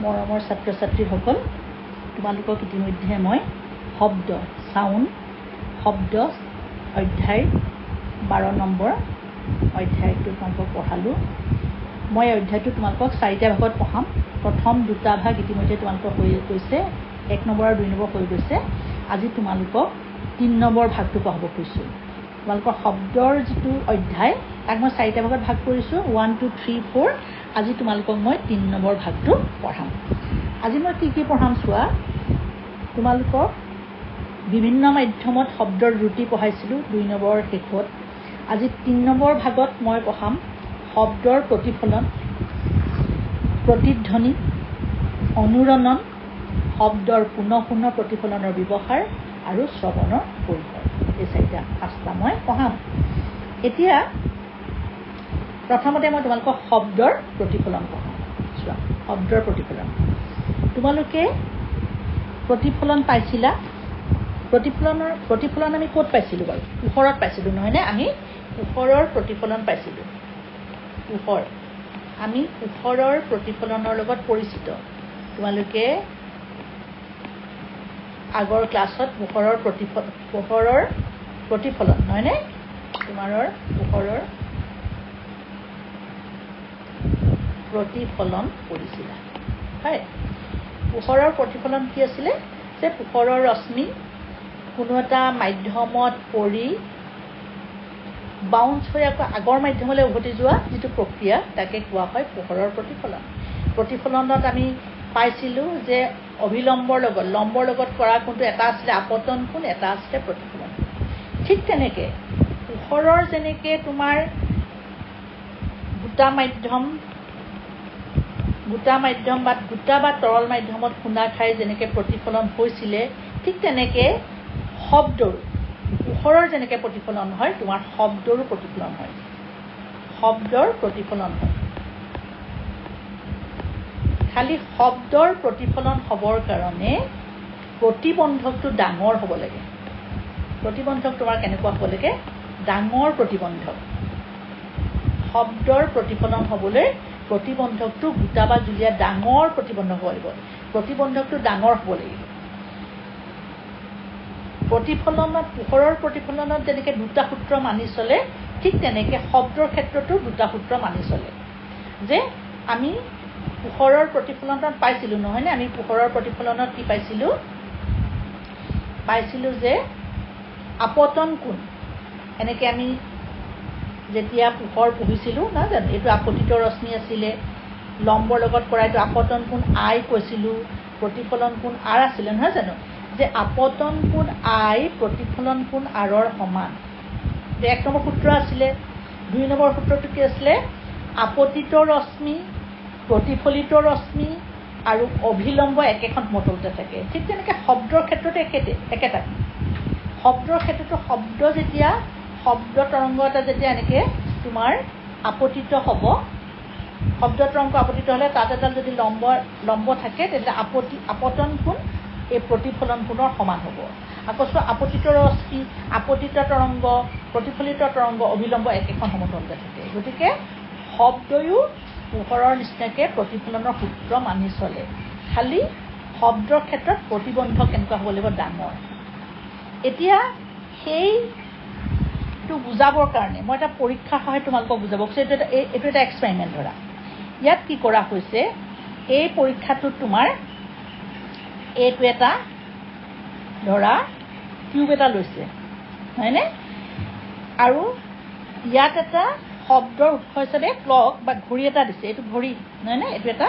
মৰমৰ ছাত্ৰ ছাত্ৰীসকল, তোমালোকক ইতিমধ্যে মই শব্দ শব্দ অধ্যায় 12 নম্বৰ অধ্যায়টো তোমালোকক পঢ়ালোঁ। মই অধ্যায়টো তোমালোকক 4টা ভাগত পঢ়াম। প্ৰথম 2টা ভাগ ইতিমধ্যে তোমালোকক হৈ গৈছে, 1 নম্বৰ আৰু 2 নম্বৰ হৈ গৈছে। আজি তোমালোকক 3 নম্বৰ ভাগটো পঢ়াব খুজিছোঁ। তোমালোকৰ শব্দৰ যিটো অধ্যায় তাক মই 4টা ভাগত ভাগ কৰিছোঁ, 1, 2, 3, 4। আজি তোমালোকক মই 3 নম্বৰ ভাগটো পঢ়াম। আজি মই কি পঢ়াম চোৱা। তোমালোকক বিভিন্ন মাধ্যমত শব্দৰ ৰুটি পঢ়াইছিলোঁ 2 নম্বৰ শেষত। আজি 3 নম্বৰ ভাগত মই পঢ়াম শব্দৰ প্ৰতিফলন, প্ৰতিধ্বনি, অনুৰণন, শব্দৰ পুনঃ প্ৰতিফলনৰ ব্যৱহাৰ আৰু শ্ৰৱণৰ পৰিসৰ। এই 5টা মই পঢ়াম। এতিয়া প্ৰথমতে মই তোমালোকক শব্দৰ প্ৰতিফলন পঢ়াম। চোৱা, শব্দৰ প্ৰতিফলন। তোমালোকে প্ৰতিফলন পাইছিলা? প্ৰতিফলন আমি ক'ত পাইছিলোঁ বাৰু? পোহৰত পাইছিলোঁ নহয়নে? আমি পোহৰৰ প্ৰতিফলন পাইছিলোঁ। আমি পোহৰৰ প্ৰতিফলনৰ লগত পৰিচিত। তোমালোকে আগৰ ক্লাছত পোহৰৰ প্ৰতিফলন নহয়নে? পোহৰৰ প্ৰতিফলন কৰিছিলা, হয়। পোহৰৰ প্ৰতিফলন কি আছিলে? যে পোহৰৰ ৰশ্মি কোনো এটা মাধ্যমত পৰি বাউন্স হৈ আকৌ আগৰ মাধ্যমলৈ উভতি যোৱা যিটো প্ৰক্ৰিয়া, তাকে কোৱা হয় পোহৰৰ প্ৰতিফলন। প্ৰতিফলনত আমি পাইছিলোঁ যে অভিলম্বৰ লগত লম্বৰ লগত কৰা কোনটো এটা আছিলে আপতন কোণ, এটা আছিলে প্ৰতিফলন। ঠিক তেনেকৈ পোহৰৰ যেনেকৈ তোমাৰ গোটা মাধ্যম বা গোটা বা তৰল মাধ্যমত খুন্দা খাই যেনেকৈ প্ৰতিফলন হৈছিলে, ঠিক তেনেকৈ শব্দৰো পোহৰৰ যেনেকৈ প্ৰতিফলন হয়, তোমাৰ শব্দৰো প্ৰতিফলন হয়। শব্দৰ প্ৰতিফলন হয়। খালি শব্দৰ প্ৰতিফলন হ'বৰ কাৰণে প্ৰতিবন্ধকটো ডাঙৰ হ'ব লাগে। প্ৰতিবন্ধক তোমাৰ কেনেকুৱা হ'ব লাগে? ডাঙৰ প্ৰতিবন্ধক। শব্দৰ প্ৰতিফলন হ'বলৈ প্ৰতিবন্ধকটো গোটা বা জুলীয়া ডাঙৰ প্ৰতিবন্ধক হ'ব লাগিব। প্ৰতিবন্ধকটো ডাঙৰ হ'ব লাগিব। পোহৰৰ প্ৰতিফলনত যেনেকৈ 2টা সূত্ৰ মানি চলে, ঠিক তেনেকৈ শব্দৰ ক্ষেত্ৰতো 2টা সূত্ৰ মানি চলে। যে আমি পোহৰৰ প্ৰতিফলনত পাইছিলোঁ নহয়নে? আমি পোহৰৰ প্ৰতিফলনত কি পাইছিলোঁ যে আপতন কোণ। এনেকৈ আমি যেতিয়া পোহৰ পঢ়িছিলোঁ নহয় জানো, এইটো আপতিত ৰশ্মি আছিলে। লম্বৰ লগত কৰা এইটো আপতন কোণ I কৈছিলোঁ, প্ৰতিফলন কোণ R আছিলে নহয় জানো? যে আপতন কোণ I প্ৰতিফলন কোণ R ৰ সমান। 1 নম্বৰ সূত্ৰ আছিলে। 2 নম্বৰ সূত্ৰটো কি আছিলে? আপতিত ৰশ্মি, প্ৰতিফলিত ৰশ্মি আৰু অভিলম্ব একেখন সমতলতে থাকে। ঠিক তেনেকৈ শব্দৰ ক্ষেত্ৰতো একেটা। শব্দৰ ক্ষেত্ৰতো শব্দ তৰংগ এটা যেতিয়া এনেকৈ তোমাৰ আপতিত হ'ব, শব্দ তৰংগ আপতিত হ'লে তাত এডাল যদি লম্ব থাকে, তেতিয়া আপতন কোণ এই প্ৰতিফলন কোণৰ সমান হ'ব। আকৌ চোৱা, আপতিত ৰশ্মি, আপতিত তৰংগ, প্ৰতিফলিত তৰংগ, অভিলম্ব একেখন সমতলতে থাকে। গতিকে শব্দয়ো পোহৰৰ নিচিনাকৈ প্ৰতিফলনৰ সূত্ৰ মানি চলে। খালি শব্দৰ ক্ষেত্ৰত প্ৰতিবন্ধক কেনেকুৱা হ'ব লাগিব? ডাঙৰ। এতিয়া সেইটো বুজাবৰ কাৰণে মই এটা পৰীক্ষাৰ সহায়ত তোমালোকক বুজাব খুজিছোঁ। এইটো এটা এক্সপেৰিমেণ্ট ধৰা। ইয়াত কি কৰা হৈছে, এই পৰীক্ষাটোত তোমাৰ এইটো এটা ধৰা টিউব এটা লৈছে হয়নে? আৰু ইয়াত এটা শব্দৰ উৎস হিচাপে ক্লক বা ঘড়ী এটা দিছে। এইটো ঘড়ী নহয়নে? এইটো এটা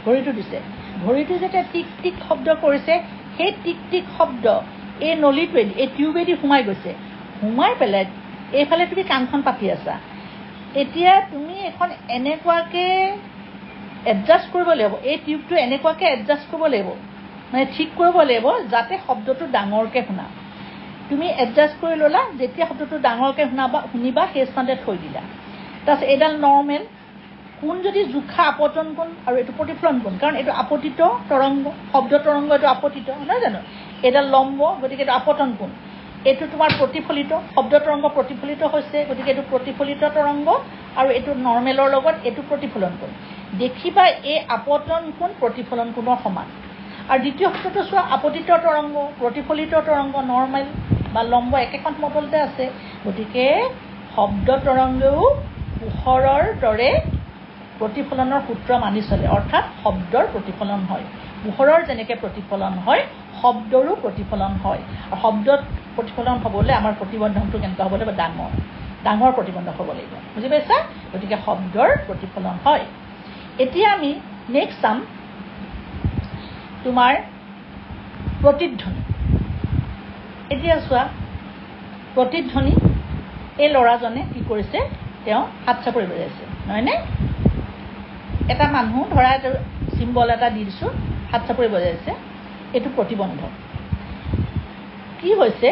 ঘড়ীটো দিছে। ঘড়ীটো যেতিয়া টিক টিক শব্দ কৰিছে, সেই টিক টিক শব্দ এই নলীটোৱেদি, এই টিউবেদি সোমাই গৈছে। সোমাই পেলাই এইফালে তুমি কাণখন পাতি আছা। এতিয়া তুমি এখন এনেকুৱাকৈ এডজাষ্ট কৰিব লাগিব, এই টিউবটো এনেকুৱাকৈ এডজাষ্ট কৰিব লাগিব, মানে ঠিক কৰিব লাগিব যাতে শব্দটো ডাঙৰকৈ শুনা। তুমি এডজাষ্ট কৰি ল'লা। যেতিয়া শব্দটো ডাঙৰকৈ শুনিবা সেই স্থানতে থৈ দিলা। তাৰপিছত এইডাল নৰ্মেল কোণ যদি জোখা আপতন কোণ আৰু এইটো প্ৰতিফলন কোণ, কাৰণ এইটো আপতিত তৰংগ, শব্দ তৰংগ এইটো আপতিত নহয় জানো? এইডাল লম্ব, গতিকে এইটো আপতন কোণ। এইটো তোমাৰ প্ৰতিফলিত, শব্দ তৰংগ প্ৰতিফলিত হৈছে, গতিকে এইটো প্ৰতিফলিত তৰংগ, আৰু এইটো নৰ্মেলৰ লগত এইটো প্ৰতিফলন কোণ। দেখিবা এই আপতন কোণ প্ৰতিফলন কোণৰ সমান। আৰু দ্বিতীয় সূত্ৰটো চোৱা, আপতিত তৰংগ, প্ৰতিফলিত তৰংগ, নৰ্মেল বা লম্ব একেখন সমতলতে আছে। গতিকে শব্দ তৰংগেও পোহৰৰ দৰে প্ৰতিফলনৰ সূত্ৰ মানি চলে, অৰ্থাৎ শব্দৰ প্ৰতিফলন হয়। পোহৰৰ যেনেকৈ প্ৰতিফলন হয়, শব্দৰো প্ৰতিফলন হয়। আৰু শব্দত প্ৰতিফলন হ'বলৈ আমাৰ প্ৰতিবন্ধকটো কেনেকুৱা হ'ব লাগিব? ডাঙৰ প্ৰতিবন্ধক হ'ব লাগিব। বুজি পাইছা? গতিকে শব্দৰ প্ৰতিফলন হয়। এতিয়া আমি নেক্সট চাম তোমাৰ প্ৰতিধ্বনি। এতিয়া চোৱা, প্ৰতিধ্বনি, এই ল'ৰাজনে কি কৰিছে? তেওঁ হাত চাপৰি বজাইছে, নহয়নে? এটা মানুহ, ধৰা এইটো চিম্বল এটা দি দিছোঁ, হাত চাপৰি বজাইছে, এইটো প্ৰতিবন্ধক। কি হৈছে?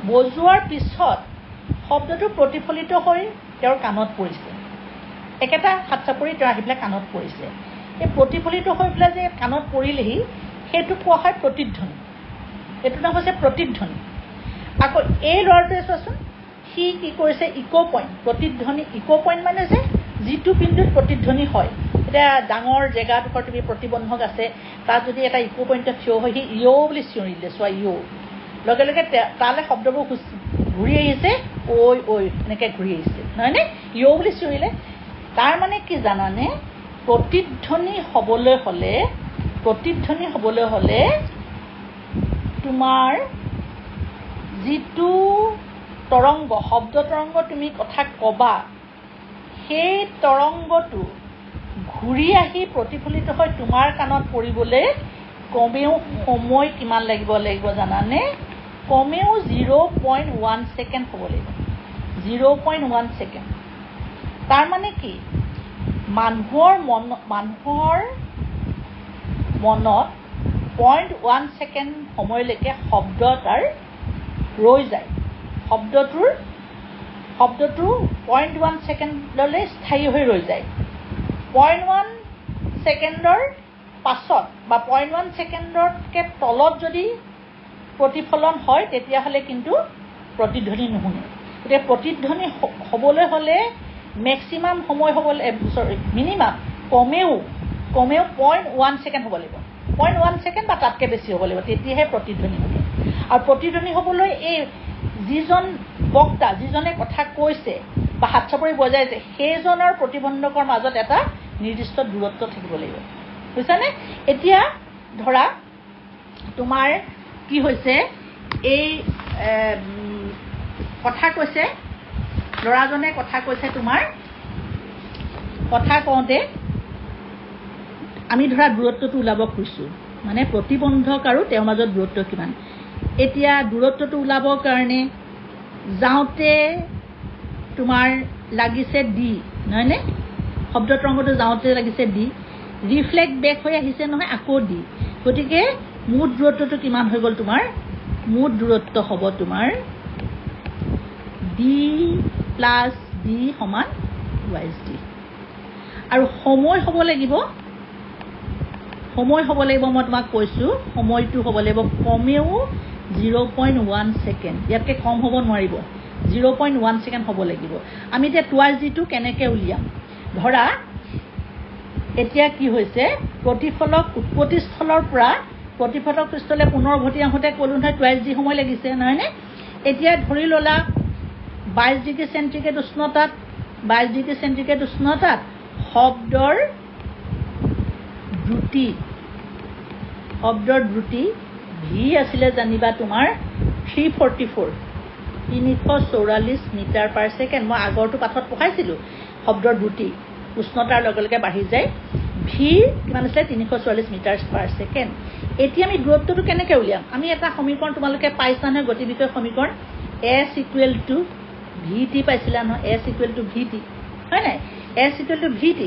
বজোৱাৰ পিছত শব্দটো প্ৰতিফলিত হৈ তেওঁৰ কাণত পৰিছে। একেটা হাত চাপৰি তেওঁ আহি পেলাই কাণত পৰিছে। এই প্ৰতিফলিত হৈ পেলাই যে কাণত পৰিলেহি, সেইটো কোৱা হয় প্ৰতিধ্বনি। এইটো নাম হৈছে প্ৰতিধ্বনি। আকৌ এই ল'ৰাটোৱে চোৱাচোন, সি কি কৰিছে? ইক' পইণ্ট, প্ৰতিধ্বনি। ইক' পইণ্ট মানে যে যিটো বিন্দুত প্ৰতিধ্বনি হয়। এতিয়া ডাঙৰ জেগাডোখৰ তুমি প্ৰতিবন্ধক আছে, তাত যদি এটা ইক' পইণ্টত থিয় হয়, সি ইয়' বুলি চিঞৰি দিলে, চোৱা ইয়', লগে লগে তালৈ শব্দবোৰ ঘূৰি আহিছে, ঐ এনেকৈ ঘূৰি আহিছে, নহয়নে? ইয়' বুলি চিঞৰিলে। তাৰ মানে কি জানানে? প্ৰতিধ্বনি হ'বলৈ হ'লে তোমাৰ যিটো তৰংগ, শব্দ তৰংগ তুমি কথা ক'বা, সেই তৰংগটো ঘূৰি আহি প্ৰতিফলিত হৈ তোমাৰ কাণত পৰিবলৈ কমেও সময় কিমান লাগিব জানানে? কমেও 0.1 ছেকেণ্ড হ'ব লাগিব। 0.1 ছেকেণ্ড। তাৰ মানে কি? মানুহৰ মনত 0.1 ছেকেণ্ড সময়লৈকে শব্দ তাৰ ৰৈ যায়। শব্দটো 0.1 ছেকেণ্ডলৈ স্থায়ী হৈ ৰৈ যায়। 0.1 ছেকেণ্ডৰ পাছত বা 0.1 ছেকেণ্ডতকৈ তলত যদি প্ৰতিফলন হয়, তেতিয়াহ'লে কিন্তু প্ৰতিধ্বনি নুশুনে। গতিকে প্ৰতিধ্বনি হ'বলৈ হ'লে মেক্সিমাম সময় হ'ব, মিনিমাম কমেও 0.1 ছেকেণ্ড হ'ব লাগিব। 0.1 ছেকেণ্ড বা তাতকৈ বেছি হ'ব লাগিব, তেতিয়াহে প্ৰতিধ্বনি হ'ব। আৰু প্ৰতিধ্বনি হ'বলৈ এই যিজন বক্তা, যিজনে কথা কৈছে বা হাত চাপৰি বজাইছে, সেইজনৰ প্ৰতিবন্ধকৰ মাজত এটা নিৰ্দিষ্ট দূৰত্ব থাকিব লাগিব। বুজিছানে? এতিয়া ধৰা তোমাৰ কি হৈছে? এই কথা কৈছে, ল'ৰাজনে কথা কৈছে, তোমাৰ কথা কওঁতে আমি ধৰা দূৰত্বটো ওলাব খুজিছোঁ, মানে প্ৰতিবন্ধক আৰু তেওঁৰ মাজত দূৰত্ব কিমান। এতিয়া দূৰত্বটো ওলাবৰ কাৰণে যাওঁতে তোমাৰ লাগিছে ডি, নহয়নে? শব্দ তৰংগটো যাওঁতে লাগিছে ডি, ৰিফ্লেক্ট বেক হৈ আহিছে নহয় আকৌ ডি। গতিকে মুঠ দূৰত্বটো কিমান হৈ গ'ল? তোমাৰ মুঠ দূৰত্ব হ'ব তোমাৰ ডি প্লাছ ডি সমান ৱাইজ ডি। আৰু সময় হ'ব লাগিব, মই তোমাক কৈছোঁ, সময়টো হ'ব লাগিব কমেও 0.1 ছেকেণ্ড। ইয়াতকৈ কম হ'ব নোৱাৰিব, 0.1 ছেকেণ্ড হ'ব লাগিব। আমি এতিয়া টুৱাইজ ডিটো কেনেকৈ উলিয়াম? ধৰা এতিয়া কি হৈছে? প্ৰতিফলক উৎপত্তিস্থলৰ পৰা প্ৰতিফলক পৃষ্ঠলৈ পুনৰ উভতি আহোঁতে ক'লো নহয় টুৱাইজ ডি সময় লাগিছে, নহয়নে? এতিয়া ধৰি ল'লা 22 ডিগ্ৰী চেণ্টিগ্ৰেড উষ্ণতাত শব্দৰ দ্ৰুতি ভি আছিলে জানিবা তোমাৰ 344 মিটাৰ পাৰ ছেকেণ্ড। মই আগৰটো পাঠত পঢ়াইছিলোঁ শব্দৰ দ্ৰুতি উষ্ণতাৰ লগে লগে বাঢ়ি যায়। ভি কিমান আছিলে? 344 মিটাৰ পাৰ ছেকেণ্ড। এতিয়া আমি দূৰত্বটো কেনেকৈ উলিয়াম? আমি এটা সমীকৰণ তোমালোকে পাইছা নহয়, গতি বিষয়ক সমীকৰণ S = VT পাইছিলা নহয়, S = VT, হয় নাই? S = VT।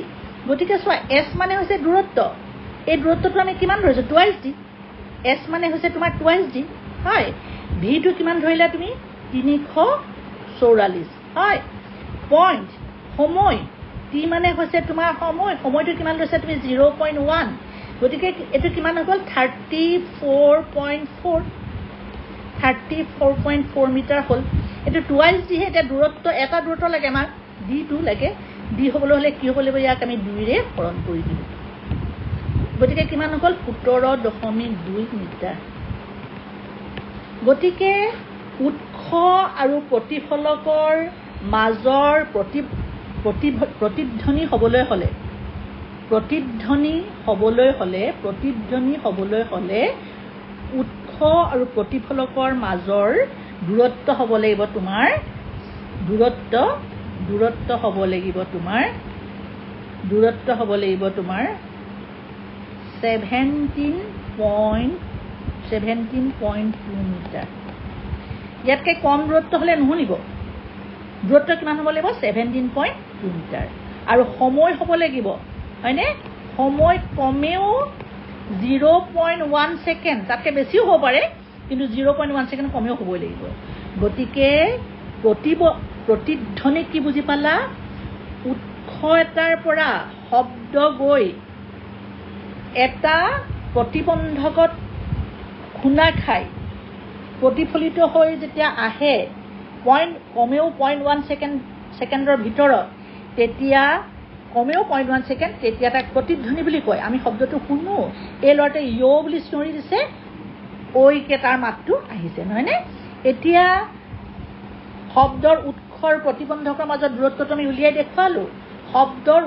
গতিকে চোৱা, S মানে হৈছে দূৰত্ব। এই দূৰত্বটো আমি কিমান ধৰিছোঁ? Twice D. S মানে হৈছে তোমাৰ টুৱাইজ ডি, হয়। ভিটো কিমান ধৰিলা তুমি? 344, হয়। পইণ্ট সময় টি মানে হৈছে তোমাৰ সময়টো কিমান লৈছা তুমি? 0.1। গতিকে এইটো কিমান হৈ গ'ল? 34.4 মিটাৰ হ'ল। এইটো টুৱাইজ ডিহে। এতিয়া দূৰত্ব, এটা দূৰত্ব লাগে আমাক, ডিটো লাগে। ডি হ'বলৈ হ'লে কি হ'ব লাগিব ইয়াক আমি 2ৰে হৰণ কৰি দিলোঁ গতিকে কিমান হ'ল 17.2 মিটাৰ গতিকে উৎস আৰু প্ৰতিফলকৰ মাজৰ প্ৰতিধ্বনি হ'বলৈ হ'লে উৎস আৰু প্ৰতিফলকৰ মাজৰ দূৰত্ব হ'ব লাগিব তোমাৰ দূৰত্ব হ'ব লাগিব তোমাৰ 17.2 মিটাৰ ইয়াতকৈ কম দূৰত্ব হ'লে নুশুনিব দূৰত্ব কিমান হ'ব লাগিব 17.2 মিটাৰ আৰু সময় হ'ব লাগিব হয়নে সময় কমেও 0.1 ছেকেণ্ড তাতকৈ বেছিও হ'ব পাৰে কিন্তু 0.1 ছেকেণ্ড কমেও হ'বই লাগিব গতিকে প্ৰতিধ্বনি কি বুজি পালা উৎস এটাৰ পৰা শব্দ গৈ এটা প্ৰতিবন্ধকত খুন্দা খাই প্ৰতিফলিত হৈ যেতিয়া আহে কমেও 0.1 ছেকেণ্ডৰ ভিতৰত তেতিয়া কমেও 0.1 ছেকেণ্ড তেতিয়া তাক প্ৰতিধ্বনি বুলি কয় আমি শব্দটো শুনো এই ল'ৰাটোৱে য়' বুলি চিঞৰি দিছে ঐকে তাৰ মাতটো আহিছে নহয়নে এতিয়া শব্দৰ উৎসৰ প্ৰতিবন্ধকৰ মাজত দূৰত্বটো আমি উলিয়াই দেখুৱালোঁ শব্দৰ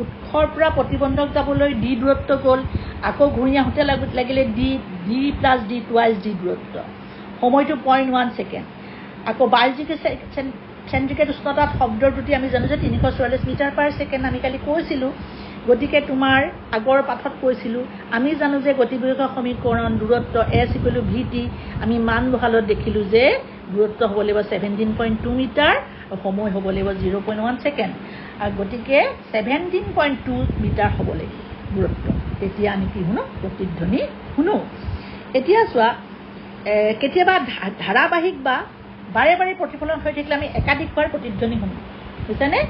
উৎসৰ পৰা প্ৰতিবন্ধক যাবলৈ ডি দূৰত্ব গ'ল আকৌ ঘূৰি আহোঁতে লাগিলে D plus D twice D দূৰত্ব সময়টো 0.1 ছেকেণ্ড আকৌ 22 ডিগ্ৰী চেণ্টিগ্ৰেড উষ্ণতাত শব্দৰ প্ৰতি আমি জানো যে 344 মিটাৰ পাৰ ছেকেণ্ড আমি কালি কৈছিলোঁ গতিকে তোমাৰ আগৰ পাঠত কৈছিলোঁ আমি জানো যে গতিবেগৰ সমীকৰণ দূৰত্ব S=vt আমি মান বহালত দেখিলোঁ যে দূৰত্ব হ'ব লাগিব 17.2 মিটাৰ আৰু সময় হ'ব লাগিব 0.1 ছেকেণ্ড আৰু গতিকে 17.2 মিটাৰ হ'ব লাগিব দূৰত্ব তেতিয়া আমি কি শুনো প্ৰতিধ্বনি শুনো এতিয়া চোৱা কেতিয়াবা ধাৰাবাহিক বা বাৰে বাৰে প্ৰতিফলন হৈ থাকিলে আমি একাধিকবাৰ প্ৰতিধ্বনি শুনো বুজিছানে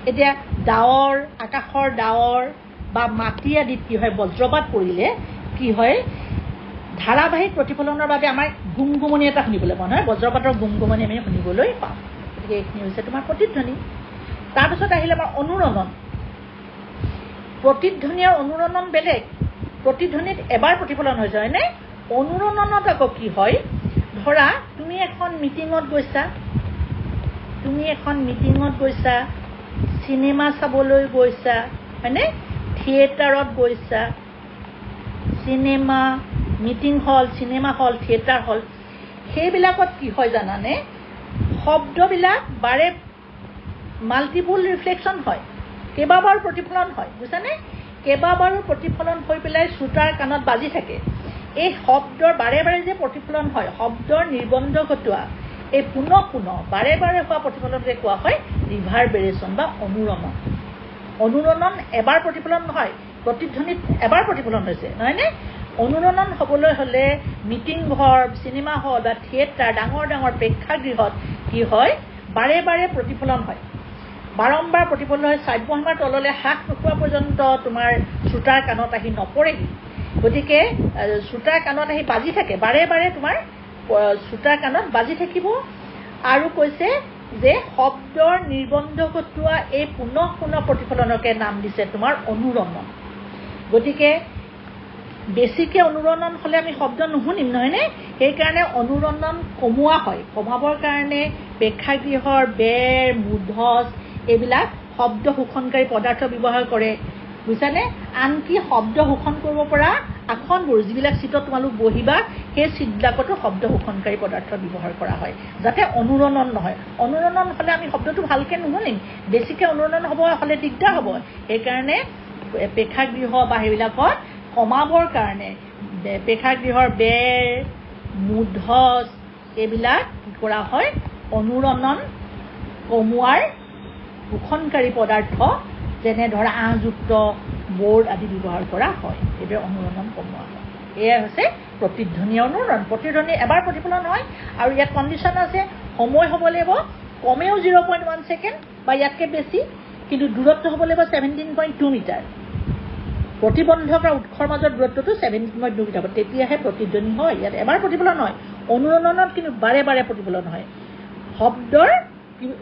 এতিয়া ডাৱৰ আকাশৰ ডাৱৰ বা মাটি আদিত কি হয় বজ্ৰপাত পৰিলে কি হয় ধাৰাবাহিক প্ৰতিফলনৰ বাবে আমাৰ গুমগুমনি এটা শুনিবলৈ পাওঁ নহয় বজ্ৰপাতৰ গুমগুমনি আমি শুনিবলৈ পাওঁ গতিকে এইখিনি হৈছে তোমাৰ প্ৰতিধ্বনি তাৰপিছত আহিলে আমাৰ অনুৰণন প্ৰতিধ্বনি আৰু অনুৰণন বেলেগ প্ৰতিধ্বনিত এবাৰ প্ৰতিফলন হৈ যায় হয়নে অনুৰণনত আকৌ কি হয় ধৰা তুমি এখন মিটিঙত গৈছা চিনেমা চাবলৈ গৈছা হয়নে থিয়েটাৰত গৈছা চিনেমা মিটিং হল চিনেমা হল থিয়েটাৰ হল সেইবিলাকত কি হয় জানানে শব্দবিলাক বাৰে মাল্টিপল ৰিফ্লেকশ্যন হয় কেইবাবাৰো প্ৰতিফলন হয় বুজিছানে কেইবাবাৰো প্ৰতিফলন হৈ পেলাই শ্ৰোতাৰ কাণত বাজি থাকে এই শব্দৰ বাৰে বাৰে যে প্ৰতিফলন হয় শব্দৰ নিৰ্বন্ধ ঘটোৱা এই পুনঃ বাৰে বাৰে হোৱা প্ৰতিফলনকে কোৱা হয় ৰিভাৰবেৰেশ্যন বা অনুৰণন এবাৰ প্ৰতিফলন নহয় প্ৰতিধ্বনিত এবাৰ প্ৰতিফলন হৈছে নহয়নে অনুৰণন হ'বলৈ হ'লে মিটিং ঘৰ চিনেমা হল বা থিয়েটাৰ ডাঙৰ ডাঙৰ প্ৰেক্ষাগৃহত কি হয় বাৰে বাৰে প্ৰতিফলন হয় বাৰম্বাৰ প্ৰতিফলন হয় শ্ৰাব্যসীমাৰ তললৈ হ্ৰাস নোপোৱা পৰ্যন্ত তোমাৰ শ্ৰোতাৰ কাণত আহি নপৰেহি গতিকে শ্ৰোতাৰ কাণত আহি বাজি থাকে বাৰে বাৰে তোমাৰ শ্ৰোতাৰ কাণত বাজি থাকিব আৰু কৈছে যে শব্দৰ নিৰ্বন্ধ ঘটোৱা এই পুনঃ প্ৰতিফলনকে নাম দিছে তোমাৰ অনুৰণন গতিকে বেছিকৈ অনুৰণন হ'লে আমি শব্দ নুশুনিম নহয়নে সেইকাৰণে অনুৰণন কমোৱা হয় কমাবৰ কাৰণে প্ৰেক্ষাগৃহৰ বেৰ মুধচ এইবিলাক শব্দ শোষণকাৰী পদাৰ্থ ব্যৱহাৰ কৰে বুজিছানে আনকি শব্দ শোষণ কৰিব পৰা আসনবোৰ যিবিলাক চিটত তোমালোক বহিবা সেই চিটবিলাকতো শব্দ শোষণকাৰী পদাৰ্থ ব্যৱহাৰ কৰা হয় যাতে অনুৰণন নহয় অনুৰণন হ'লে আমি শব্দটো ভালকৈ নুশুনিম বেছিকৈ অনুৰণন হ'লে দিগদাৰ হ'ব সেইকাৰণে প্ৰেক্ষাগৃহ বা সেইবিলাকত কমাবৰ কাৰণে প্ৰেক্ষাগৃহৰ বেৰ মুধচ এইবিলাক কি কৰা হয় অনুৰণন কমোৱাৰ শোষণকাৰী পদাৰ্থ যেনে ধৰা আঁহযুক্ত বৰ্ড আদি ব্যৱহাৰ কৰা হয় এইদৰে অনুৰণন কমোৱা হয় এয়া হৈছে প্ৰতিধ্বনি অনুৰণন প্ৰতিধ্বনি এবাৰ প্ৰতিফলন হয় আৰু ইয়াত কণ্ডিশ্যন আছে সময় হ'ব লাগিব কমেও 0.1 ছেকেণ্ড বা ইয়াতকৈ বেছি কিন্তু দূৰত্ব হ'ব লাগিব 17.2 মিটাৰ প্ৰতিবন্ধক আৰু উৎসৰ মাজৰ দূৰত্বটো 17.2 মিটাৰ তেতিয়াহে প্ৰতিধ্বনি হয় ইয়াত এবাৰ প্ৰতিফলন হয় অনুৰণনত কিন্তু বাৰে বাৰে প্ৰতিফলন হয় শব্দৰ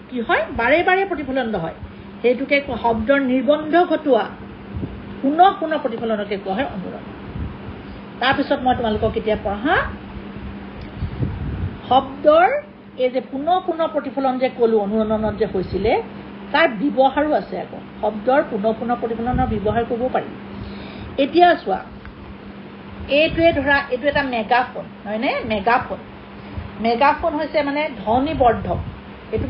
কি হয় বাৰে বাৰে প্ৰতিফলন নহয় সেইটোকে শব্দৰ নিৰ্বন্ধ ঘটোৱা পুনঃ পুনঃ প্ৰতিফলনকে কোৱা হয় অনুৰণ। তাৰপিছত মই তোমালোকক এতিয়া পঢ়া শব্দৰ এই যে পুনঃ পুনঃ প্ৰতিফলন যে ক'লো অনুৰণনত যে হৈছিলে তাৰ ব্যৱহাৰো আছে। আকৌ শব্দৰ পুনঃ পুনঃ প্ৰতিফলনৰ ব্যৱহাৰ কৰিব পাৰি। এতিয়া চোৱা, এইটোৱে ধৰা এইটো এটা মেগাফোন নহয়নে? মেগাফোন হৈছে মানে ধ্বনিবৰ্ধক। এইটো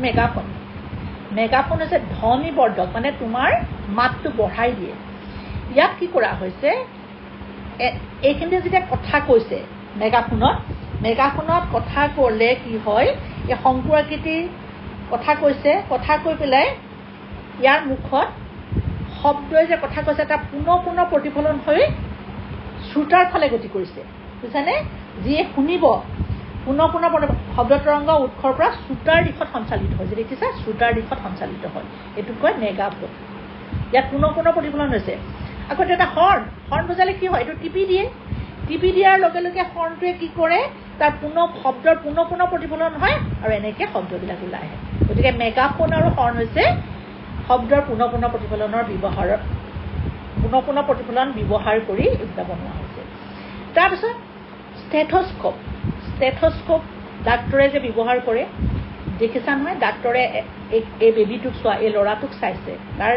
মেগাফোন হৈছে ধ্বনিবৰ্ধক, মানে তোমাৰ মাতটো বঢ়াই দিয়ে। ইয়াত কি কৰা হৈছে, এইখিনিতে যেতিয়া কথা কৈছে মেগাফোনত কথা ক'লে কি হয়, এই শংকু আকৃতিৰ কথা কৈছে, কথা কৈ পেলাই ইয়াৰ মুখত শব্দই যে কথা কৈছে এটা পুনঃ পুনঃ প্ৰতিফলন হৈ শ্ৰোতাৰ ফালে গতি কৰিছে, বুজিছানে? যিয়ে শুনিব পুনঃ পুনঃ শব্দ তৰংগ উৎসৰ পৰা শ্ৰোতাৰ দিশত সঞ্চালিত হয়। যে দেখিছা, শ্ৰোতাৰ দিশত সঞ্চালিত হয়, এইটোক কয় মেগাফোন। ইয়াত পুনঃ পুনঃ প্ৰতিফলন হৈছে। আকৌ এটা হৰ্ণ বজালে কি হয়, এইটো টিপি দিয়াৰ লগে লগে হৰ্ণটোৱে কি কৰে, তাৰ শব্দৰ পুনঃ পুনঃ প্ৰতিফলন হয় আৰু এনেকৈ শব্দবিলাক ওলাই আহে। গতিকে মেগাফোন আৰু হৰ্ণ হৈছে শব্দৰ পুনঃ পুনঃ প্ৰতিফলন ব্যৱহাৰ কৰি এইবিলাক বনোৱা হৈছে। তাৰপিছত ষ্টেথস্কোপ ডাক্তৰে যে ব্যৱহাৰ কৰে, দেখিছা নহয়? ডাক্তৰে এই বেবীটোক চোৱা, এই ল'ৰাটোক চাইছে, তাৰ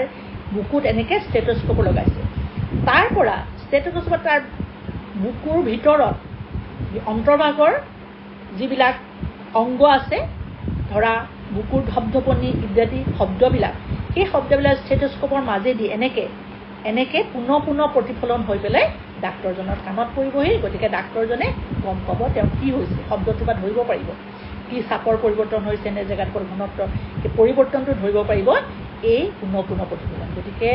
বুকুত এনেকৈ ষ্টেথস্কোপ লগাইছে। তাৰ পৰা ষ্টেথস্কোপত তাৰ বুকুৰ ভিতৰত অন্তৰ্ভাগৰ যিবিলাক অংগ আছে, ধৰা বুকুৰ ধপধপনি ইত্যাদি শব্দবিলাক, সেই শব্দবিলাক ষ্টেথস্কোপৰ মাজেদি এনেকৈ পুনঃ পুনঃ প্ৰতিফলন হৈ পেলাই ডাক্তৰজনৰ কাণত পৰিবহি। গতিকে ডাক্তৰজনে গম পাব তেওঁ কি হৈছে, শব্দটোৰ পৰা ধৰিব পাৰিব কি চাপৰ পৰিৱৰ্তন হৈছে নে জেগাটোৰ ঘনত্ব, সেই পৰিৱৰ্তনটো ধৰিব পাৰিব এই পুনঃ পুনঃ প্ৰতিফলন। গতিকে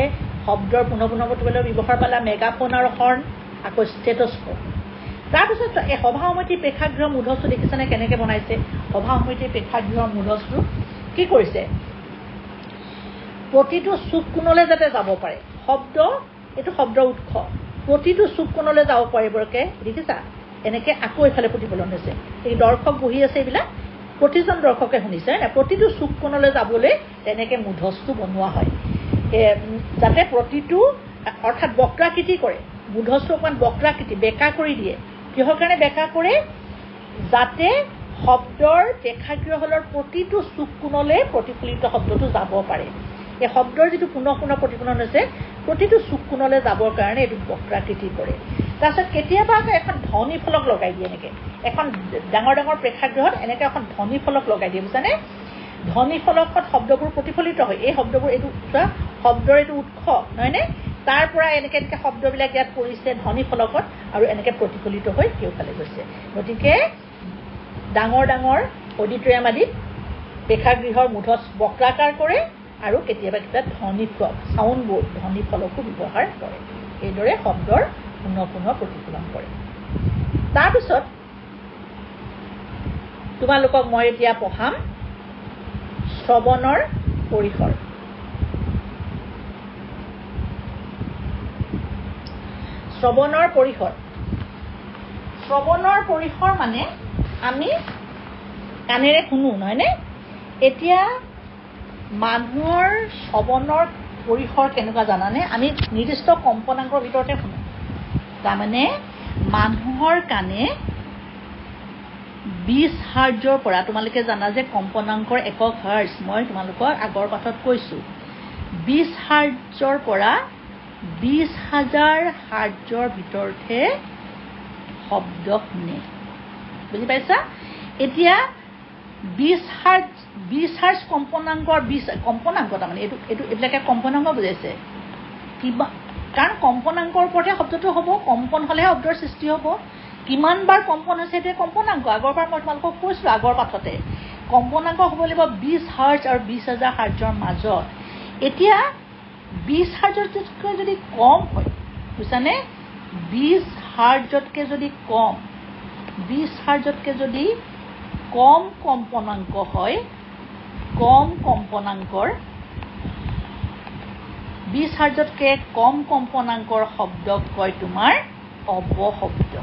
শব্দৰ পুনঃ পুনঃ প্ৰতিফলনৰ ব্যৱহাৰ পালা মেগাফোন আৰু হৰ্ণ, আকৌ ষ্টেথস্কোপ। তাৰপিছত এই সভা সমিতিৰ প্ৰেক্ষাগৃহ মূধচটো দেখিছেনে কেনেকৈ বনাইছে? সভা সমিতিৰ প্ৰেক্ষাগৃহৰ মূধচটো কি কৰিছে, প্ৰতিটো চুক কোণলৈ যাতে যাব পাৰে এইটো শব্দৰ উৎস, প্ৰতিটো চুক কোণলৈ যাব পাৰিবকে দেখিছা, এনেকৈ আকৌ এইফালে প্ৰতিফলন হৈছে। এই দৰ্শক বহি আছে, এইবিলাক প্ৰতিজন দৰ্শকে শুনিছে হয় নাই? প্ৰতিটো চুক কোণলৈ যাবলৈ তেনেকৈ মূধচটো বনোৱা হয়, যাতে প্ৰতিটো অৰ্থাৎ বক্ৰাকৃতি কৰে। মূধচটো অকণমান বক্ৰাকৃতি বেকা কৰি দিয়ে। কিহৰ কাৰণে বেকা কৰে? যাতে শব্দৰ প্ৰেক্ষাগৃহৰ প্ৰতিটো চুক কোণলৈ প্ৰতিফলিত শব্দটো যাব পাৰে। এই শব্দৰ যিটো পুনঃ পুনঃ প্ৰতিফলন হৈছে প্ৰতিটো চুক কোণলৈ যাবৰ কাৰণে এইটো বক্ৰাকৃতি কৰে। তাৰপিছত কেতিয়াবা আকৌ এখন ধ্বনি ফলক লগাই দিয়ে, এনেকৈ এখন ডাঙৰ ডাঙৰ প্ৰেক্ষাগৃহত এনেকৈ এখন ধ্বনি ফলক লগাই দিয়ে, বুজিছানে? ধ্বনি ফলকত শব্দবোৰ প্ৰতিফলিত হয়। এই শব্দবোৰ এইটো শব্দৰ এইটো উৎস নহয়নে? তাৰ পৰা এনেকৈ শব্দবিলাক ইয়াত পৰিছে ধ্বনি ফলকত আৰু এনেকৈ প্ৰতিফলিত হৈ কেওফালে গৈছে। গতিকে ডাঙৰ ডাঙৰ অডিটৰিয়াম আদিত প্ৰেক্ষাগৃহৰ মূধচ বক্ৰাকাৰ কৰে আৰু কেতিয়াবা ধ্বনি ফলক চাউণ্ড বোৰ্ড ধ্বনি ফলকো ব্যৱহাৰ কৰে। এইদৰে শব্দৰ পুনঃ পুনঃ প্ৰতিফলন কৰে। তাৰপিছত তোমালোকক মই এতিয়া পঢ়াম শ্ৰৱণৰ পৰিসৰ। শ্ৰৱণৰ পৰিসৰ মানে আমি কাণেৰে শুনো নহয়নে? এতিয়া মানুহৰ শ্ৰৱণৰ পৰিসৰ কেনেকুৱা জানানে? আমি নিৰ্দিষ্ট কম্পনাংকৰ ভিতৰতে শুনো। তাৰমানে মানুহৰ কাণে 20 হাৰ্টজৰ পৰা, তোমালোকে জানা যে কম্পনাংকৰ একক হাৰ্টজ, মই তোমালোকৰ আগৰ পাঠত কৈছোঁ, 20 হাৰ্টজৰ পৰা 20,000 হাৰ্টজৰ ভিতৰতহে শব্দ শুনে। বুজি পাইছা? এতিয়া 20 হাৰ্টজ কম্পনাংকৰ কম্পনাংক, তাৰমানে এইবিলাকে কম্পনাংক বুজাইছে কিবা, কাৰণ কম্পনাংকৰ ওপৰতহে শব্দটো হ'ব, কম্পন হ'লেহে শব্দৰ সৃষ্টি হ'ব। কিমান বাৰ কম্পন হৈছে সেইটোৱে কম্পনাংক। আগৰবাৰ মই তোমালোকক কৈছিলোঁ আগৰ পাঠতে, কম্পনাংক হ'ব লাগিব 20 হাৰ্টজ আৰু 20,000 হাৰ্টজৰ মাজত। এতিয়া 20 হাৰ্টজতকৈ যদি কম হয়, বুজিছানে? 20 হাৰ্টজতকৈ যদি কম, 20 হাৰ্টজতকৈ যদি কম কম্পনাংক হয়, কম কম্পনাংকৰ 20 হাৰ্টজতকৈ কম কম্পনাংকৰ শব্দক কয় তোমাৰ অৱশব্দ।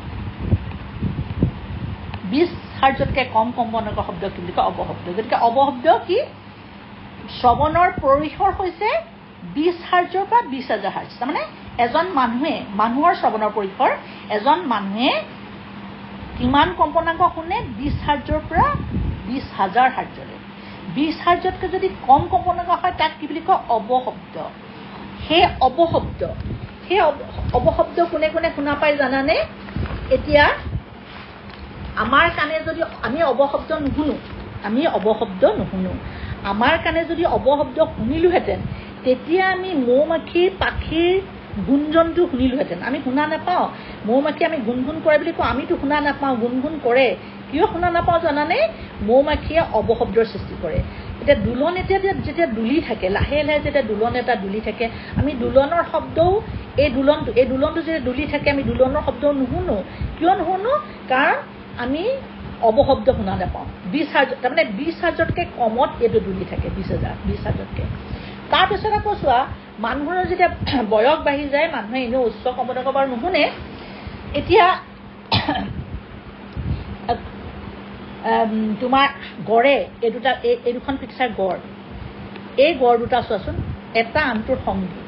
20 হাৰ্টজতকৈ কম কম্পনাংকৰ শব্দক কি বুলি কয়? অৱশব্দ। গতিকে অৱশব্দ কি? শ্ৰৱণৰ পৰিসৰ হৈছে 20 হাৰ্জৰ পৰা 20,000 হাৰ্জ। তাৰমানে এজন মানুহে মানুহৰ শ্ৰৱণৰ পৰিসৰ এজন মানুহে কিমান কম্পনাংক শুনে 20 হাৰ্জৰ পৰা 20,000 হাৰ্জলৈ। 20 হাৰ্জতকৈ যদি কম কম্পনাংক হয় তাক কি বুলি কয় অৱশব্দ। সেই অৱশব্দ কোনে কোনে শুনা পায় জানানে? এতিয়া আমাৰ কাণে যদি আমি অৱশব্দ নুশুনো আমাৰ কাণে যদি অৱশব্দ শুনিলোহেঁতেন তেতিয়া আমি মৌ মাখিৰ পাখিৰ গুঞ্জনটো শুনিলোহেঁতেন। আমি শুনা নাপাওঁ। মৌ মাখি আমি গুণগুণ কৰে বুলি কওঁ, আমিতো শুনা নাপাওঁ, গুণগুণ কৰে। কিয় শুনা নাপাওঁ জানানে? মৌ মাখিয়ে অৱশব্দৰ সৃষ্টি কৰে। এতিয়া দোলন যেতিয়া দুলি থাকে লাহে লাহে যেতিয়া দোলন এটা দুলি থাকে আমি দোলনৰ শব্দও এই দোলনটো যেতিয়া দুলি থাকে আমি দোলনৰ শব্দও নুশুনো। কিয় নুশুনো? কাৰণ আমি অৱশব্দ শুনা নাপাওঁ। 20 হাৰ্জ তাৰমানে 20 হাৰ্জতকৈ কমত এইটো দুলি থাকে 20 হাৰ্জতকৈ। তাৰপিছত আকৌ চোৱা মানুহৰ যেতিয়া বয়স বাঢ়ি যায় মানুহে এনেও উচ্চ কম্পনাংক বাৰু নুশুনে। এতিয়া তোমাৰ গড়ে এই দুখন পিকচাৰ গড়, এই গড় দুটা চোৱাচোন এটা আনটোৰ সংগী।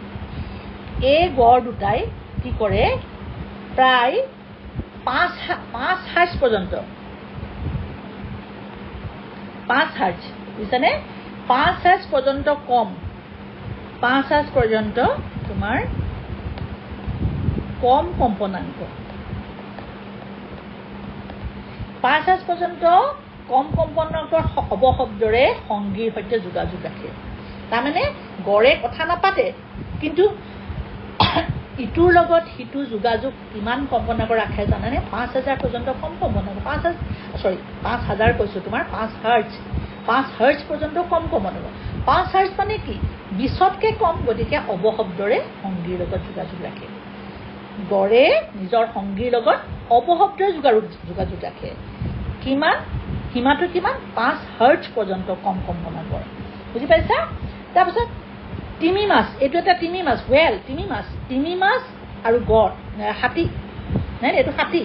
এই গড় দুটাই কি কৰে প্ৰায় 5 হাৰ্জ পৰ্যন্ত 5 হাৰ্জ বুজিছানে? 5 হাৰ্জ পৰ্যন্ত কম 5 হাৰ্জ পৰ্যন্ত তোমাৰ কম কম্পনাংক 5 হাৰ্জ পৰ্যন্ত কম কম্পনাংকৰ অৱশব্দৰে সংগীৰ সৈতে যোগাযোগ ৰাখে। তাৰমানে গড়ে কথা নাপাতে কিন্তু ইটোৰ লগত সিটো যোগাযোগ কিমান কম্পনাংক ৰাখে জানানে? 5,000 পৰ্যন্ত কম কম্পনাংক 5 হাজাৰ কৈছোঁ তোমাৰ 5 হাৰ্জ পৰ্যন্ত কম কম্পনাংক। 5 হাৰ্জ মানে কি 20তকৈ কম। গতিকে অৱশব্দৰে সংগীৰ লগত যোগাযোগ ৰাখে। গড়ে নিজৰ সংগীৰ লগত অৱশব্দৰে যোগাযোগ ৰাখে। কিমান সীমাটো কিমান 5 হাৰ্জ পৰ্যন্ত কম কম্পনাংকৰ। বুজি পাইছা? তাৰপিছত তিমি মাছ, এইটো এটা তিমি মাছ তিমি মাছ আৰু গড় হাতী নাই এইটো হাতী।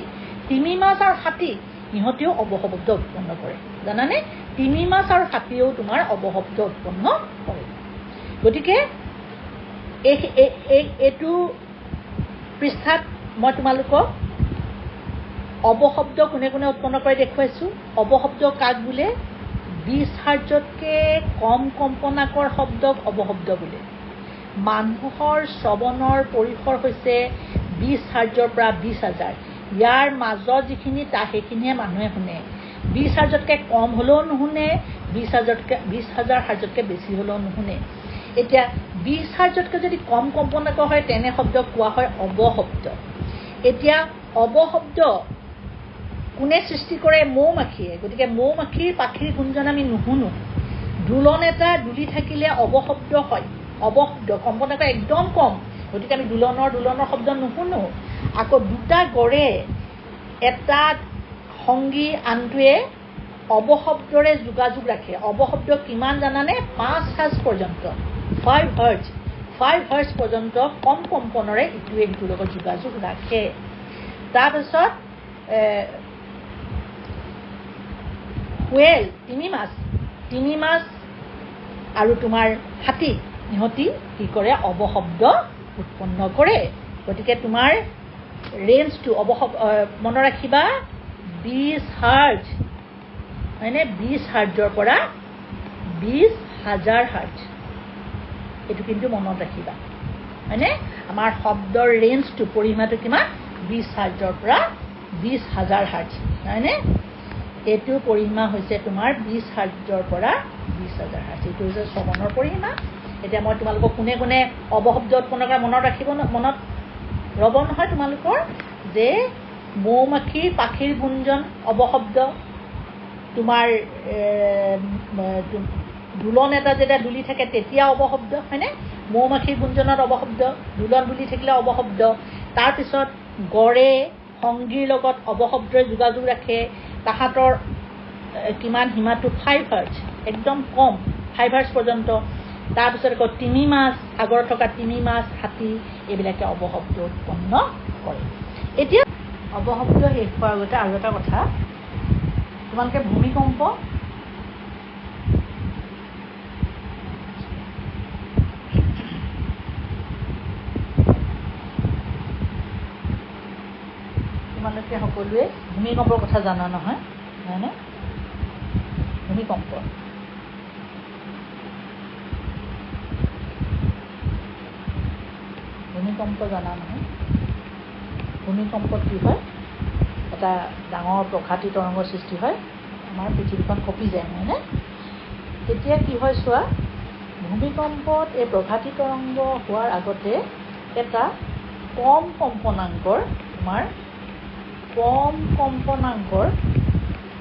তিমি মাছ আৰু হাতী ইহঁতেও অৱশব্দ উৎপন্ন কৰে জানানে? তিমি মাছ আৰু হাতীয়েও তোমাৰ অৱশব্দ উৎপন্ন কৰে। গতিকে এইটো পৃষ্ঠাত মই তোমালোকক অৱশব্দ কোনে কোনে উৎপন্ন কৰে দেখুৱাইছোঁ। অৱশব্দ কাক বোলে? 20 হাৰ্জতকৈ কম কম্পনাংকৰ শব্দক অৱশব্দ বোলে। মানুহৰ শ্ৰৱণৰ পৰিসৰ হৈছে 20 হাৰ্জৰ পৰা 20,000। ইয়াৰ মাজত যিখিনি সেইখিনিহে মানুহে শুনে। 20 হাৰ্জতকৈ কম হ'লেও নুশুনে, 20,000 হাৰ্জতকৈ বেছি হ'লেও নুশুনে। এতিয়া 20 হাৰ্জতকৈ যদি কম কম্পনাংক হয় তেনে শব্দক কোৱা হয় অৱশব্দ। এতিয়া অৱশব্দ কোনে সৃষ্টি কৰে? মৌ মাখিয়ে। গতিকে মৌ মাখিৰ পাখিৰ গুঞ্জন আমি নুশুনো। দোলন এটা দুলি থাকিলে অৱশব্দ হয়। অৱশব্দ কম্পনাংক একদম কম। গতিকে আমি দোলনৰ শব্দ নুশুনো। আকৌ দুটা গড়ে এটা সংগী আনটোৱে অৱশব্দৰে যোগাযোগ ৰাখে। অৱশব্দ কিমান জানানে? 5 হাৰ্জ পৰ্যন্ত 5 হাৰ্জ পৰ্যন্ত কম কম্পনৰে ইটোৱে সিটোৰ লগত যোগাযোগ ৰাখে। তাৰপিছত হুৱেল তিমি মাছ আৰু তোমাৰ হাতী ইহঁতি কি কৰে? অৱশব্দ উৎপন্ন কৰে। গতিকে তোমাৰ ৰেঞ্জটো মনত ৰাখিবা 20 হাৰ্জ হয়নে? 20 হাৰ্জৰ পৰা 20,000 হাৰ্জ। এইটো কিন্তু মনত ৰাখিবা হয়নে? আমাৰ শব্দৰ ৰেঞ্জটো পৰিসীমাটো কিমান? 20 হাৰ্জৰ পৰা 20,000 হাৰ্জ হয়নে? এইটো পৰিসীমা হৈছে তোমাৰ 20 হাৰ্জৰ পৰা 20,000 হাৰ্জ। এইটো হৈছে শ্ৰৱণৰ পৰিসীমা। এতিয়া মই তোমালোকক কোনে কোনে অৱশব্দ উৎপন্ন কৰা মনত ৰ'ব নহয় তোমালোকৰ যে মৌ মাখিৰ পাখিৰ গুঞ্জন অৱশব্দ, তোমাৰ দোলন এটা যেতিয়া দুলি থাকে তেতিয়া অৱশব্দ হয়নে? মৌ মাখিৰ গুঞ্জনত অৱশব্দ, দোলন দুলি থাকিলে অৱশব্দ। তাৰপিছত গড়ে সংগীৰ লগত অৱশব্দৰে যোগাযোগ ৰাখে। তাহাঁতৰ কিমান সীমাটো 5 হাৰ্জ একদম কম 5 হাৰ্জ পৰ্যন্ত। তাৰপিছত আকৌ তিমি মাছ, সাগৰত থকা তিমি মাছ, হাতী এইবিলাকে অৱশব্দ উৎপন্ন কৰে। এতিয়া অৱশব্দ শেষ হোৱাৰ আগতে আৰু এটা কথা, তোমালোকে ভূমিকম্প তোমালোকে সকলোৱে ভূমিকম্পৰ কথা জানা নহয় হয়নে ভূমিকম্প জানা নহয় ভূমিকম্পত কি হয় এটা ডাঙৰ প্ৰঘাতী তৰংগৰ সৃষ্টি হয় আমাৰ পৃথিৱীখন কঁপি যায় হয়নে তেতিয়া কি হয় চোৱা ভূমিকম্পত এই প্ৰঘাতী তৰংগ হোৱাৰ আগতে এটা কম কম্পনাংকৰ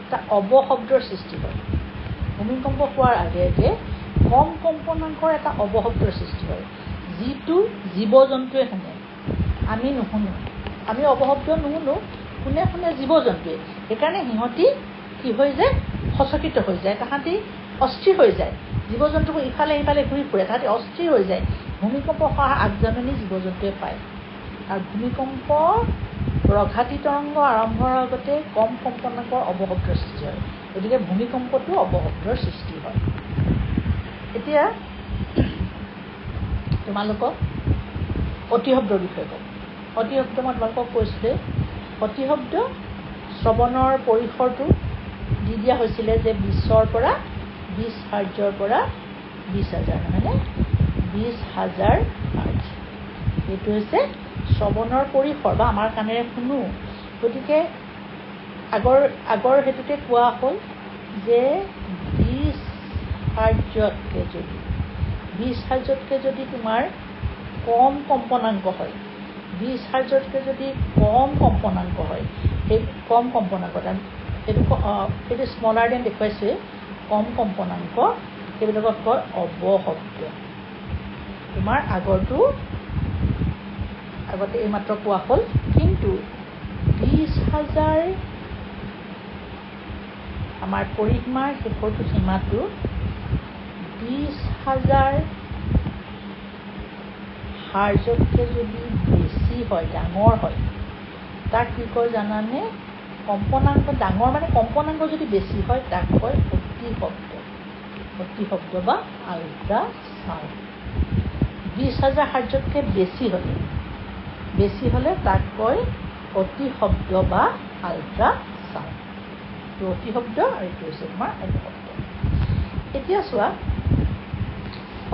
এটা অৱশব্দৰ সৃষ্টি হয় ভূমিকম্প হোৱাৰ আগে আগে কম কম্পনাংকৰ এটা অৱশব্দৰ সৃষ্টি হয় যিটো জীৱ জন্তুৱে শুনে আমি নুশুনো আমি অৱশব্দ নুশুনো শুনে জীৱ জন্তুৱে সেইকাৰণে সিহঁতি কি হৈ যায় সচকিত হৈ যায় তাহাঁতি অস্থিৰ হৈ যায় জীৱ জন্তুবোৰ ইফালে সিফালে ঘূৰি ফুৰে তাহাঁতি অস্থিৰ হৈ যায় ভূমিকম্প হোৱাৰ আগজাননী জীৱ জন্তুৱে পায় আৰু ভূমিকম্প প্ৰঘাতী তৰংগ আৰম্ভ হোৱাৰ আগতে কম কম্পনাংকৰ অৱশব্দৰ সৃষ্টি হয় গতিকে ভূমিকম্পটো অৱশব্দৰ সৃষ্টি হয় এতিয়া তোমালোকক অতিশব্দৰ বিষয়ে ক'ম অতিশব্দ মই তোমালোকক কৈছিলোঁ অতিশব্দ শ্ৰৱণৰ পৰিসৰটো দি দিয়া হৈছিলে যে 20ৰ পৰা 20 হাৰ্জৰ পৰা 20,000 নহয়নে 20,000 হাৰ্জ এইটো হৈছে শ্ৰৱণৰ পৰিসৰ বা আমাৰ কাণেৰে শুনো গতিকে আগৰ হেতুকে কোৱা হ'ল যে 20 হাৰ্জতকৈ যদি তোমাৰ কম কম্পনাংক হয় 20 হাৰ্জতকৈ যদি কম কম্পনাংক হয় সেই কম কম্পনাংক সেইটো স্মলাৰ দেন দেখুৱাইছোৱে কম কম্পনাংক সেইবিলাকক কয় অৱশব্দ তোমাৰ আগতে এইমাত্ৰ কোৱা হ'ল কিন্তু 20,000 আমাৰ পৰিসীমাৰ শেষৰটো সীমাটো 20,000 হাৰ্জতকৈ যদি বেছি হয় ডাঙৰ হয় তাক কি কয় জানানে কম্পনাংক ডাঙৰ মানে কম্পনাংক যদি বেছি হয় তাক কয় অতিশব্দ বা আল্ট্ৰাছাউণ্ড 20,000 হাৰ্জতকৈ বেছি হ'লে তাক কয় অতিশব্দ বা আল্ট্ৰাছাউণ্ড এইটো অতিশব্দ আৰু এইটো হৈছে তোমাৰ অৱশব্দ এতিয়া চোৱা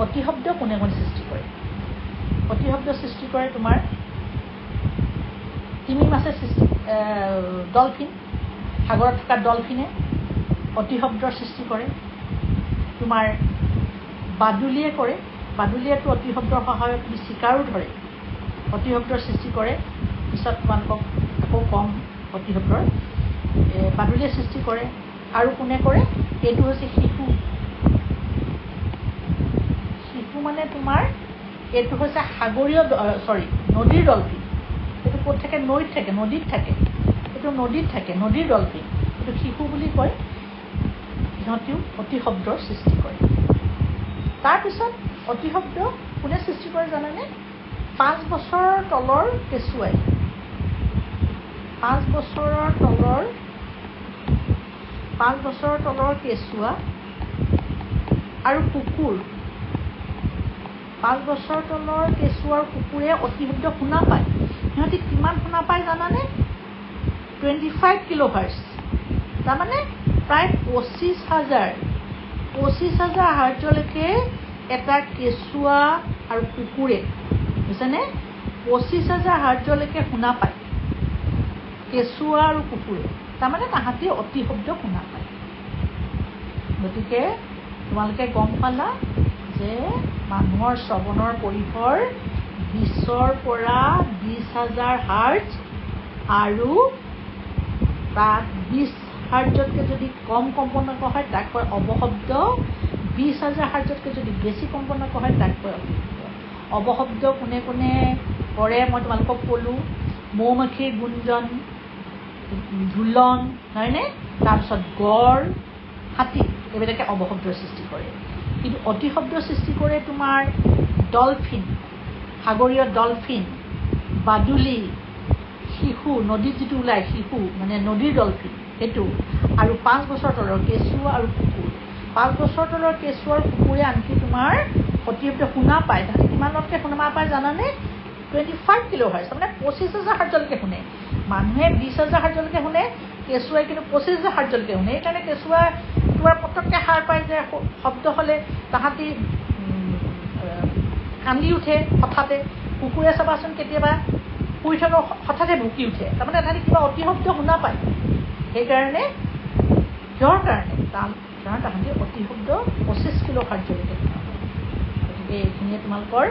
অতিশব্দ কোনে সৃষ্টি কৰে অতিশব্দ সৃষ্টি কৰে তোমাৰ তিমি মাছে ডলফিন সাগৰত থকা ডলফিনে অতিশব্দৰ সৃষ্টি কৰে তোমাৰ বাদুলিয়ে কৰে বাদুলিয়েতো অতিশব্দৰ সহায়ত চিকাৰো ধৰে অতিশব্দৰ সৃষ্টি কৰে পিছত তোমালোকক আকৌ কম অতিশব্দৰ বাদুলিয়ে সৃষ্টি কৰে আৰু কোনে কৰে এইটো হৈছে শিশু মানে তোমাৰ এইটো হৈছে নদীৰ ডলফিন এইটো ক'ত থাকে নৈত থাকে নদীত থাকে নদীৰ ডলফিন এইটো শিশু বুলি কয় সিহঁতিও অতিশব্দৰ সৃষ্টি কৰে তাৰপিছত অতিশব্দ কোনে সৃষ্টি কৰে জানানে 5 বছৰৰ তলৰ কেঁচুৱাই 5 বছৰৰ তলৰ কেঁচুৱা আৰু কুকুৰ 5 বছৰৰ তলৰ কেঁচুৱাৰ কুকুৰে অতিশব্দ শুনা পায় সিহঁতি কিমান শুনা পায় জানানে 25 কিলোহাৰ্জ তাৰমানে প্ৰায় 25,000 হাৰ্জলৈকে এটা কেঁচুৱা আৰু কুকুৰে বুজিছেনে 25,000 হাৰ্জলৈকে শুনা পায় কেঁচুৱা আৰু কুকুৰে তাৰমানে তাহাঁতি অতিশব্দ শুনা পায় গতিকে তোমালোকে গম পালা যে মানুহৰ শ্ৰৱণৰ পৰিসৰ 20ৰ পৰা 20,000 হাৰ্জ আৰু তাত 20 হাৰ্জতকৈ যদি কম কম্পনাংক হয় তাক কয় অৱশব্দ 20,000 হাৰ্জতকৈ যদি বেছি কম্পনাংক হয় তাক কয় অৱশব্দ কোনে কোনে কৰে মই তোমালোকক ক'লোঁ মৌমাখিৰ গুঞ্জন ঝুলন হয়নে তাৰপিছত গড় হাতী এইবিলাকে অৱশব্দৰ সৃষ্টি কৰে কিন্তু অতিশব্দৰ সৃষ্টি কৰে তোমাৰ ডলফিন সাগৰীয় ডলফিন বাদুলি শিশু নদীত যিটো ওলায় শিশু মানে নদীৰ ডলফিন সেইটো আৰু 5 বছৰ তলৰ কেঁচুৱা আৰু কুকুৰ 5 বছৰ তলৰ কেঁচুৱা আৰু কুকুৰে আনকি তোমাৰ অতিশব্দ শুনা পায় তাহাঁতি কিমানতকৈ শুনা পায় জানানে 25 কিলোহাৰ্জ, তাৰমানে 25,000 হাৰ্জলৈকে শুনে। মানুহে 20,000 হাৰ্জলৈকে শুনে, কেঁচুৱাই কিন্তু 25,000 হাৰ্জলৈকে শুনে। সেইকাৰণে কেঁচুৱা তোমাৰ পটককৈ সাৰ পায় যে শব্দ হ'লে তাহাঁতি কান্দি উঠে হঠাতে। কুকুৰে চাবাচোন কেতিয়াবা শুই থকা হঠাতে ভুকি উঠে, তাৰমানে তাহাঁতি কিবা অতি শব্দ শুনা পায়। সেইকাৰণে কিহৰ কাৰণে? কাৰণ তাহাঁতি অতি শব্দ 25 কিলোহাৰ্জলৈকে শুনা পায়। গতিকে এইখিনিয়ে তোমালোকৰ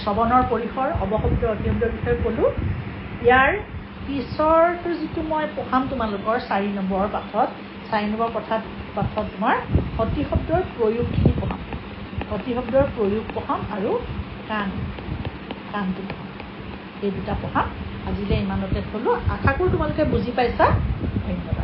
শ্ৰৱণৰ পৰিসৰ, অৱশব্দ অতিশব্দৰ বিষয়ে ক'লোঁ। ইয়াৰ পিছৰটো যিটো মই পঢ়াম তোমালোকৰ 4 নম্বৰ পাঠত, 4 নম্বৰ পাঠত তোমাৰ অতিশব্দৰ প্ৰয়োগখিনি পঢ়াম। অতিশব্দৰ প্ৰয়োগ পঢ়াম আৰু কাণটো পঢ়াম। এই দুটা পঢ়াম। আজিলৈ ইমানতে থ'লোঁ। আশা কৰোঁ তোমালোকে বুজি পাইছা। ধন্যবাদ।